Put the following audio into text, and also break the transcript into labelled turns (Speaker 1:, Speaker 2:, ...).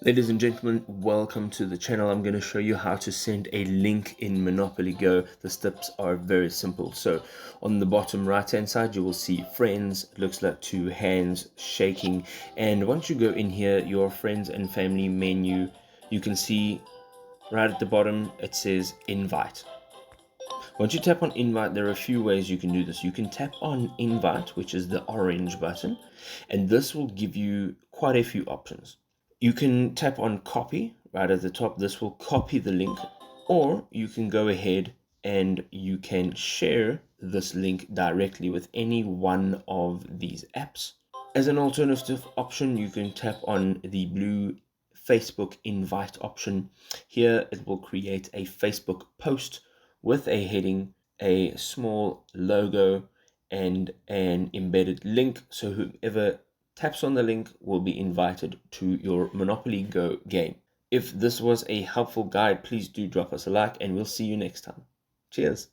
Speaker 1: Ladies and gentlemen, welcome to the channel. I'm going to show you how to send a link in Monopoly Go. The steps are very simple. So on the bottom right hand side, you will see friends. It looks like two hands shaking. And once you go in here, your friends and family menu, you can see right at the bottom, it says invite. Once you tap on invite, there are a few ways you can do this. You can tap on invite, which is the orange button, and this will give you quite a few options. You can tap on copy right at the top. This will copy the link, or you can go ahead and you can share this link directly with any one of these apps. As an alternative option, you can tap on the blue Facebook invite option. Here it will create a Facebook post with a heading, a small logo, and an embedded link. So whoever taps on the link will be invited to your Monopoly Go game. If this was a helpful guide, please do drop us a like and we'll see you next time. Cheers.